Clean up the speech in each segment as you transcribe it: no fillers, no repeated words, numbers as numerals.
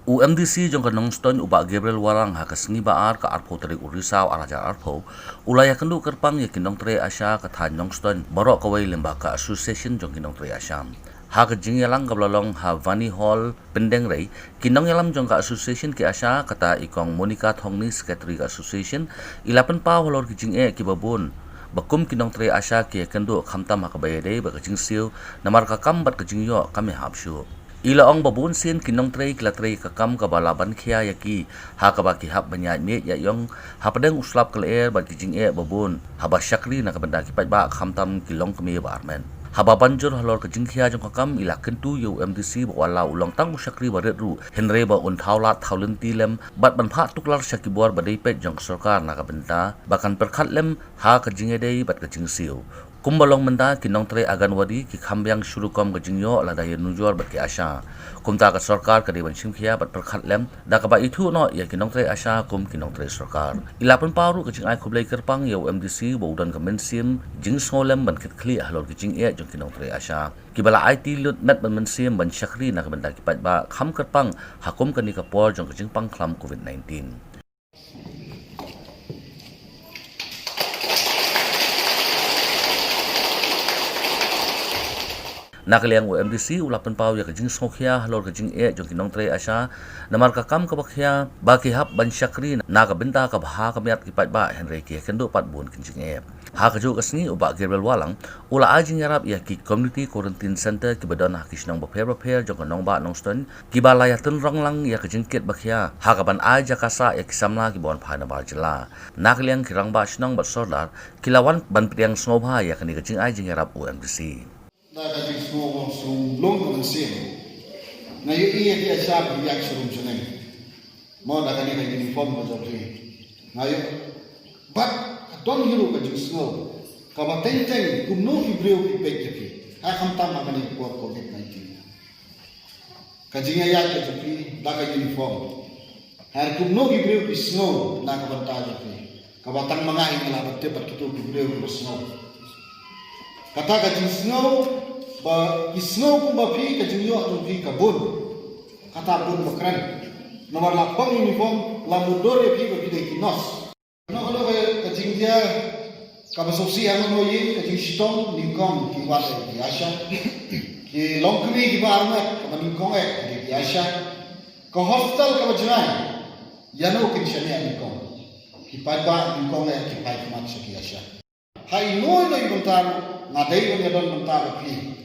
UMDC jong Nongstoiñ Bah Gabriel Wahlang ha sngi baar ka arpho tarik Risaw araja arpho ulai ïakynduh kyrpang nongtrei Asha ka thaiñ Nongstoiñ baroh kawei lyngba ka association jong nongtrei Asha ha jingïalang kablalong ha Vanni Hall Pyndengrei nongïalam jong ka association ki Asha kata ikong Monica Thongni Secretary ka association pynpaw halor jingeh Kiba bakum nongtrei Asha ki ïakynduh khamtam ha kabayade ba Jingsiew namar ka kam bat jingïoh kami ïahap shuh ilaong babun sin nongtrei klatrei ka Kam Kaba laban Khia yaki ha kaba ïahap banyai me ya yong ha padeng uslap kler ba jingeh babun ha ba syakri na kabenda kipat ba khamtam kilong kami ba armen ha ba banjur halor ka jingkhia jong kam ïakynduh yo MDC ba wala ulang tang syakri ba ru henre ba un thaulat thaulenti lem bat ban pha tuklar syakibor ba dei pet jong sarkar na kabenda bakan perkhat lem ha ka jingeh dei bat ka Jingsiew kumbalong menda nongtrei Aganwadi ki khambyang shurukom ka jingïoh la daya nujor bat ki Asha kumta ka sarkar ka dewan Khia bat perkhat lem da ka ba ithu no ya nongtrei Asha nongtrei sarkar pynpaw ka jingai khublei kyrpang yo MDC bo udan ka mensim jingsoh lem ban khli halor ki jingeh jong nongtrei Asha kibala IT lut met ban mensim ban syakri na ka benda ki pat ba kham kyrpang hakum ka ni ka por jong ka jingpang khlam COVID-19 nakaliang UMDC pynpaw ya Jingsiew Khia halor jingeh jong nongtrei Asha namar ka Kam Kaba Khia ba ïahap ban syakri na ka benta ka bha ka miat kipat ba henre ki ïakynduh pat bun jingeh ha ka ju ka sngi Bah Gabriel Wahlang ula ajing yarap ya ki community quarantine center ki badon ha kisnong ba pher jong nongba Nongstoiñ Kiba layatun ronglang ya ka jingket ba Khia ha ka ban aja kasa ya kisamla ki bon phana ba jela nakaliang kirang ba snong ba sordar kilawan ban priang snobha ya ka ni ka jing ajing yarap UMDC Daga di semua sum long dengan sim. Na yu iya dia siap biak surum jeneng. Mau daga ni dengan uniform macam ni. Na yu, but don't hiru ka Jingsiew. Kama teng kumno ki breu ki pek jepi. Ha khamtam akan ni kuat COVID-19. Ka jingïalang jepi daga uniform. Har kumno ki breu ki snow na ka banta jepi. Ka batang mangai ngala batte pat kitu ki breu ki snow. Kata ka Jingsiew ba isno pun ba pi ka jingïoh tu pi ka bun kata bun bakran nomor lapang uniform lamudor pi ka pi kinos no kalau ka jingja ka basosi ang no yin ka jingstong ningkong ki wa ki Asha ki longkri ki ba armat ka ningkong ki Asha ka hostel ka bajai yano ki shania ningkong ki pa ba ningkong ki pa mat ki Asha hai no no ibuntar ngadai ko don buntar pi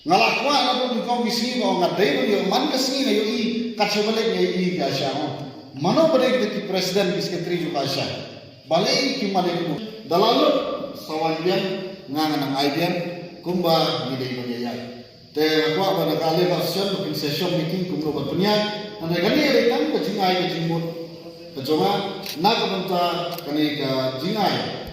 ngalakwa na pun kau misi kau ngadai pun yo man kesini na yo I kacau balik yo I Asha mano balik ki presiden ki secretary juga Asha balik ki balik tu dalalu sawan dia ngangan ang idea kumba ni dei mo ya te aku apa nak kali version mungkin session meeting kumba berpunya nanti kali ada kan ke jingai ke jimut kejoma nak bentar kani ke jingai